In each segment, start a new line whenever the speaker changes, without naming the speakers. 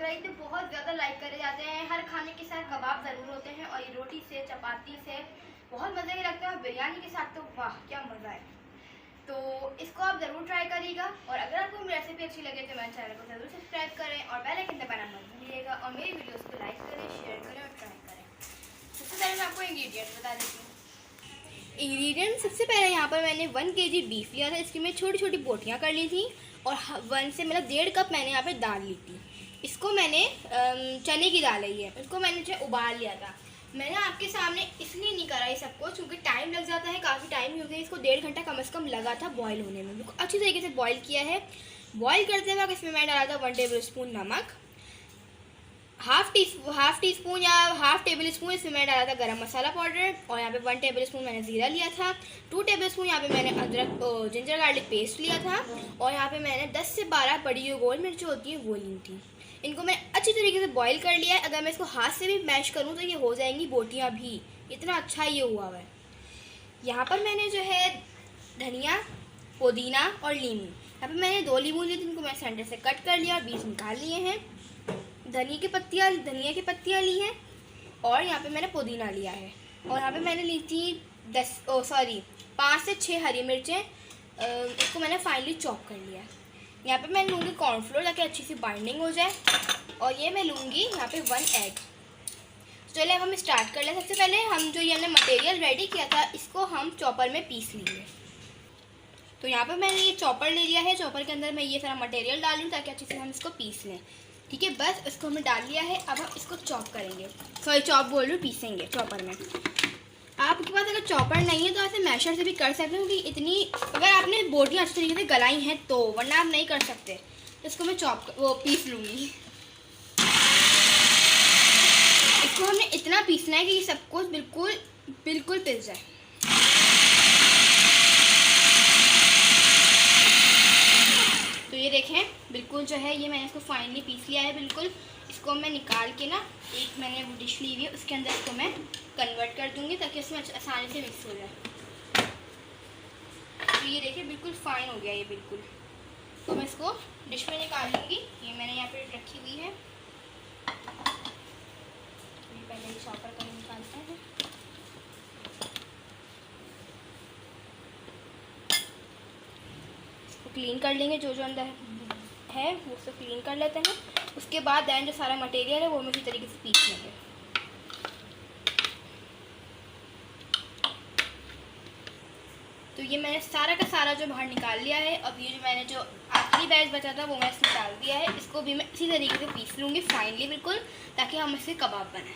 बकरा ईद बहुत ज़्यादा लाइक करे जाते हैं। हर खाने के साथ कबाब ज़रूर होते हैं और ये रोटी से, चपाती से बहुत मज़े के लगते हैं और बिरयानी के साथ तो वाह क्या मज़ा है। तो इसको आप ज़रूर ट्राई करिएगा और अगर आपको मेरी रेसिपी अच्छी लगे तो मेरे चैनल को ज़रूर सब्सक्राइब करें और बेल आइकन दबाना मत भूलिएगा और मेरी वीडियोस को लाइक करें, शेयर करें और ट्राई करें। सबसे पहले मैं आपको इंग्रेडिएंट बता देती हूँ। इंग्रेडिएंट सबसे पहले यहाँ पर मैंने 1 kg बीफ लिया था। इसकी मैं छोटी छोटी बोटियाँ कर ली थी और 1 से मतलब 1.5 कप मैंने यहाँ पे दाल ली थी। इसको मैंने चने की दाल ली है, इसको मैंने जो उबाल लिया था। मैंने आपके सामने इसलिए नहीं करा ये सब कुछ क्योंकि टाइम लग जाता है, काफ़ी टाइम हो गया। इसको 1.5 घंटा कम से कम लगा था बॉईल होने में। बिल्कुल अच्छी तरीके से बॉईल किया है। बॉईल करते वक्त इसमें मैं डाला था 1 टेबल स्पून नमक, हाफ टी स्पून या हाफ टेबल स्पून इसमें मैंने डाला था गरम मसाला पाउडर और यहाँ पे 1 टेबल स्पून मैंने ज़ीरा लिया था। 2 टेबल स्पून यहाँ पे मैंने अदरक जिंजर गार्लिक पेस्ट लिया था और यहाँ पे मैंने 10 से 12 बड़ी जो गोल मिर्च होती है वो ली थी। इनको मैंने अच्छी तरीके से बॉईल कर लिया है। अगर मैं इसको हाथ से भी मैश करूँ तो ये हो जाएंगी बोटियाँ भी, इतना अच्छा ये हुआ है। यहाँ पर मैंने जो है धनिया, पुदीना और लीमू, यहाँ पर मैंने 2 लीमू लिए थे, इनको मैं सेंटर से कट कर लिया और बीज निकाल लिए हैं। धनिया की पत्तियाँ ली हैं और यहाँ पे मैंने पुदीना लिया है और यहाँ पे मैंने ली थी 5 से 6 हरी मिर्चें। इसको मैंने फाइनली चॉप कर लिया है। यहाँ पे मैं लूँगी कॉर्नफ्लोर ताकि अच्छी सी बाइंडिंग हो जाए और ये मैं लूँगी यहाँ पे 1 एग। तो चलिए अब हम स्टार्ट कर लें। सबसे पहले हम जो ये हमने मटेरियल रेडी किया था इसको हम चॉपर में पीस लेंगे। तो यहाँ पर मैंने ये चॉपर ले लिया है। चॉपर के अंदर मैं ये सारा मटेरियल डाल लूँ ताकि अच्छे से हम इसको पीस लें। ठीक है, बस इसको हमने डाल लिया है। अब हम इसको चॉप करेंगे, पीसेंगे चॉपर में। आपके पास अगर चॉपर नहीं है तो ऐसे मैशर से भी कर सकते हैं क्योंकि इतनी अगर आपने बोटियाँ अच्छी तरीके से गलाई हैं तो, वरना आप नहीं कर सकते। तो इसको मैं पीस लूँगी। इसको हमने इतना पीसना है कि ये सब कुछ बिल्कुल पिस जाए। तो ये देखें बिल्कुल जो है ये मैंने इसको फाइनली पीस लिया है बिल्कुल। इसको मैं निकाल के ना एक मैंने वो डिश ली हुई है उसके अंदर इसको मैं कन्वर्ट कर दूंगी ताकि इसमें आसानी से मिक्स हो जाए। तो ये देखिए बिल्कुल फाइन हो गया ये बिल्कुल। तो मैं इसको डिश में निकाल लूँगी। ये मैंने यहाँ पे रखी हुई है। ये पहले चॉपर का निकालते हैं। इसको क्लीन कर लेंगे, जो अंदर है वो सब क्लीन कर लेते हैं। उसके बाद दैन जो सारा मटेरियल है वो हम इसी तरीके से पीस लेंगे। तो ये मैंने सारा का सारा जो बाहर निकाल लिया है। अब ये जो मैंने जो आखिरी बैच बचा था वो मैं इसमें डाल दिया है। इसको भी मैं इसी तरीके से पीस लूँगी फाइनली बिल्कुल, ताकि हम इससे कबाब बनाएं।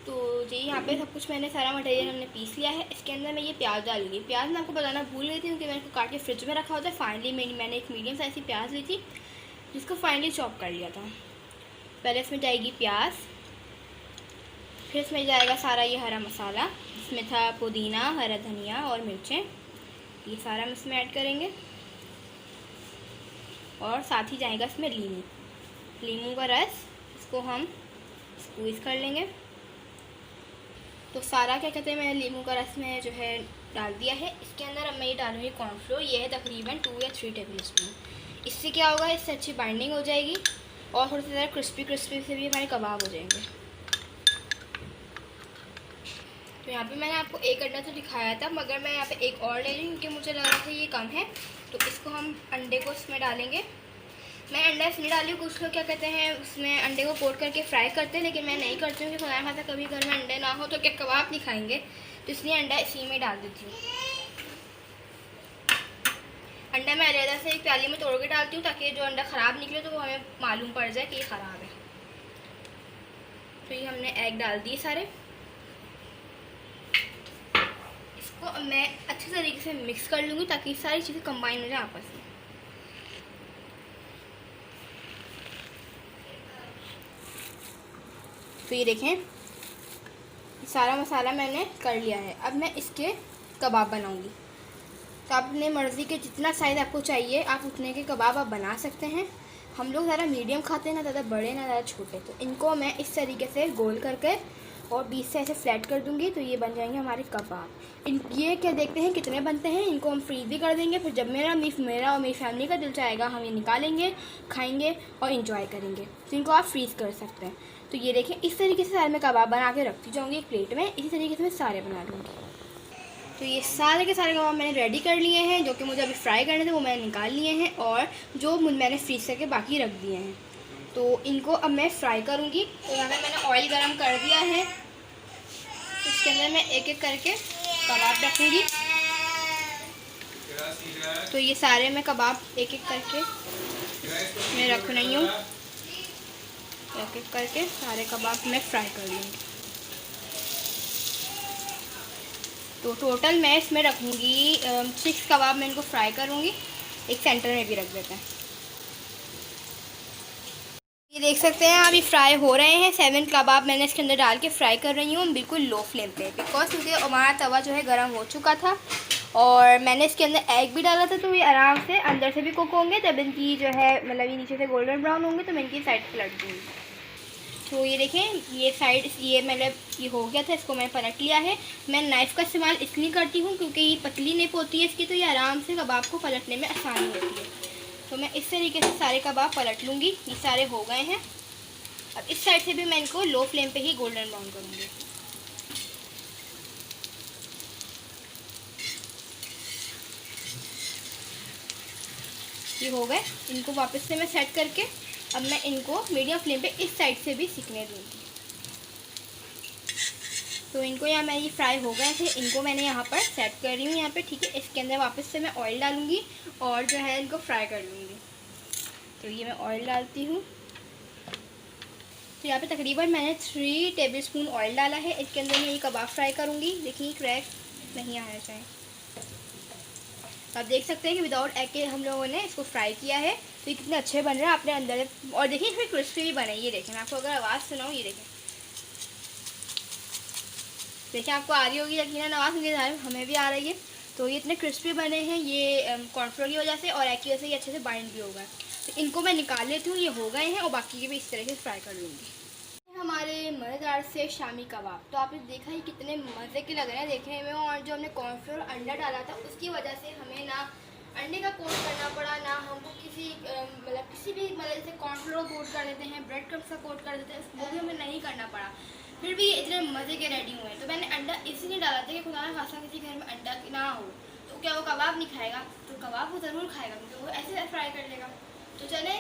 तो जी यहाँ पे सब कुछ मैंने सारा मटेरियल हमने पीस लिया है। इसके अंदर मैं ये प्याज डालूंगी। प्याज मैं आपको बताना भूल गई थी क्योंकि मैंने इसको काट के फ्रिज में रखा होता है। फाइनली मैंने एक मीडियम साइज़ की प्याज ली थी जिसको फाइनली चॉप कर लिया था। पहले इसमें जाएगी प्याज, फिर इसमें जाएगा सारा ये हरा मसाला। इसमें था पुदीना, हरा धनिया और मिर्चें, ये सारा हम इसमें ऐड करेंगे। और साथ ही जाएगा इसमें लीमू का रस, इसको हम स्क्वीज़ कर लेंगे। तो सारा क्या कहते हैं मैंने लीमू का रस में जो है डाल दिया है। इसके अंदर अब मैं ये डालूँगी कॉर्नफ्लोर। ये है तकरीबन 2 या 3 टेबल स्पून। इससे क्या होगा, इससे अच्छी बाइंडिंग हो जाएगी और थोड़ा सा ज़्यादा क्रिस्पी से भी हमारे कबाब हो जाएंगे। तो यहाँ पे मैंने आपको एक अंडा तो दिखाया था, मगर मैं यहाँ पे एक और ले रही हूँ क्योंकि मुझे लग रहा था ये कम है। तो इसको हम अंडे को इसमें डालेंगे। मैं अंडा इसलिए डाली हूँ, कुछ लोग क्या कहते हैं उसमें अंडे को कोट करके फ्राई करते हैं, लेकिन मैं नहीं करती हूँ कि खुदा खाता कभी घर में अंडे ना हो तो क्या कबाब नहीं खाएंगे। तो इसलिए अंडा इसी में डाल देती हूँ। अंडा मैं अलग से एक प्याली में तोड़ के डालती हूँ ताकि जो अंडा ख़राब निकले तो वो हमें मालूम पड़ जाए कि ये ख़राब है। तो ये हमने एग डाल दिए सारे। इसको मैं अच्छे तरीके से मिक्स कर लूँगी ताकि सारी चीज़ें कंबाइन हो जाए आपस में। तो ये देखें सारा मसाला मैंने कर लिया है। अब मैं इसके कबाब बनाऊंगी। तो आप अपने मर्ज़ी के जितना साइज़ आपको चाहिए आप उतने के कबाब आप बना सकते हैं। हम लोग ज़्यादा मीडियम खाते हैं, ना ज़्यादा बड़े ना ज़्यादा छोटे। तो इनको मैं इस तरीके से गोल करके और बीच से ऐसे फ्लैट कर दूंगी, तो ये बन जाएंगे हमारे कबाब। ये क्या देखते हैं कितने बनते हैं, इनको हम फ्रीज भी कर देंगे। फिर जब मेरा और मेरी फैमिली का दिल चाहेगा हम ये निकालेंगे, खाएंगे और इन्जॉय करेंगे। तो इनको आप फ्रीज़ कर सकते हैं। तो ये देखें, इस तरीके से सारे मैं कबाब बना के रखती जाऊँगी एक प्लेट में। इसी तरीके से मैं सारे बना लूँगी। तो ये सारे के सारे कबाब मैंने रेडी कर लिए हैं। जो कि मुझे अभी फ्राई करने थे वो मैंने निकाल लिए हैं, और जो मैंने फ्रीज करके बाकी रख दिए हैं। तो इनको अब मैं फ्राई करूँगी। तो यहाँ पे मैंने ऑयल गरम कर दिया है, इसके अंदर मैं एक एक करके कबाब रखूँगी। तो ये सारे मैं कबाब एक एक करके मैं रख रही हूँ। एक एक करके सारे कबाब मैं फ्राई कर लूँगी। तो टोटल मैं इसमें रखूँगी 6 कबाब मैं इनको फ्राई करूँगी। एक सेंटर में भी रख देते हैं। ये देख सकते हैं अभी फ्राई हो रहे हैं। 7 कबाब मैंने इसके अंदर डाल के फ्राई कर रही हूँ बिल्कुल लो फ्लेम पे, बिकॉज क्योंकि हमारा तवा जो है गर्म हो चुका था और मैंने इसके अंदर एग भी डाला था। तो ये आराम से अंदर से भी कुक होंगे, जब इनकी जो है मतलब ये नीचे से गोल्डन ब्राउन होंगे तो मैं इनकी साइड पलट दूँगी। तो ये देखें, ये साइड ये मतलब ये हो गया था, इसको मैंने पलट लिया है। मैं नाइफ़ का इस्तेमाल इसलिए करती हूँ क्योंकि ये पतली निप होती है इसकी, तो ये आराम से कबाब को पलटने में आसानी होती है। तो मैं इस तरीके से सारे कबाब पलट लूँगी। ये सारे हो गए हैं। अब इस साइड से भी मैं इनको लो फ्लेम पे ही गोल्डन ब्राउन करूँगी। ये हो गए। इनको वापस से मैं सेट करके अब मैं इनको मीडियम फ्लेम पे इस साइड से भी सिकने दूँगी। तो इनको यहाँ मैं ये फ्राई हो गए थे, इनको मैंने यहाँ पर सेट कर रही हूँ यहाँ पे, ठीक है। इसके अंदर वापस से मैं ऑयल डालूँगी और जो है इनको फ्राई कर लूँगी। तो ये मैं ऑयल डालती हूँ। तो यहाँ पे तकरीबन मैंने 3 टेबलस्पून ऑयल डाला है। इसके अंदर मैं ये कबाब फ्राई करूँगी। देखिए क्रैक नहीं आना चाहिए। आप देख सकते हैं कि विदाउट एग के हम लोगों ने इसको फ्राई किया है। तो ये कितने अच्छे बन रहे हैं अपने अंदर, और देखिए इसमें क्रिस्पी भी बने। ये देखें, मैं आपको अगर आवाज़ सुनाऊँ, ये देखें, देखिए आपको आ रही होगी यकीनन आवाज़, मुझे हमें भी आ रही है। तो ये इतने क्रिस्पी बने हैं ये कॉर्नफ्लोर की वजह से, और एग की वजह से ये अच्छे से बाइंड भी होगा। तो इनको मैं निकाल लेती हूँ, ये हो गए हैं, और बाकी के भी इस तरह से फ्राई कर लूँगी। हमारे मज़ेदार से शामी कबाब, तो आपने देखा ही कितने मज़े के लग रहे हैं देखने में। और जो हमने कॉर्नफ्लोर अंडा डाला था उसकी वजह से हमें ना अंडे का कोट करना पड़ा, ना हमको किसी भी जैसे कॉर्नफ्लोर कोट कर देते हैं, ब्रेड क्रम्स का कोट कर देते हैं, वो भी हमें नहीं करना पड़ा। फिर भी इतने मज़े के रेडी हुए। तो मैंने अंडा इसलिए डाला था कि खुदा ना खासा किसी घर में अंडा ना हो तो क्या वो कबाब नहीं खाएगा, तो कबाब वो ज़रूर खाएगा क्योंकि वो ऐसे फ्राई कर लेगा। तो चले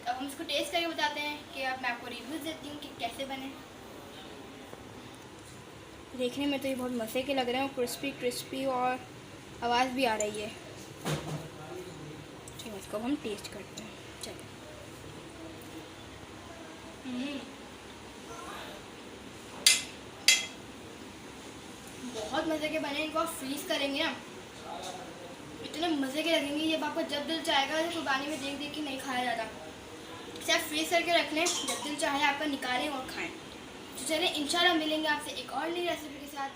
अब हम इसको टेस्ट करके बताते हैं कि अब मैं आपको रिव्यूज़ देती हूँ कि कैसे बने। देखने में तो ये बहुत मज़े के लग रहे हैं, क्रिस्पी क्रिस्पी, और आवाज़ भी आ रही है। ठीक है, इसको हम टेस्ट करते हैं। चलो, बहुत मज़े के बने। इनको आप फ्रीज़ करेंगे ना, इतने मज़े के लगेंगे। ये आपको जब दिल चाहेगा, जैसे कुर्बानी में देख देख के नहीं खाया जाता, इसे आप फ्रीज़ करके रख लें, जब दिल चाहे आपका निकालें और खाएं। तो चलें, इंशाल्लाह मिलेंगे आपसे एक और नई रेसिपी के साथ।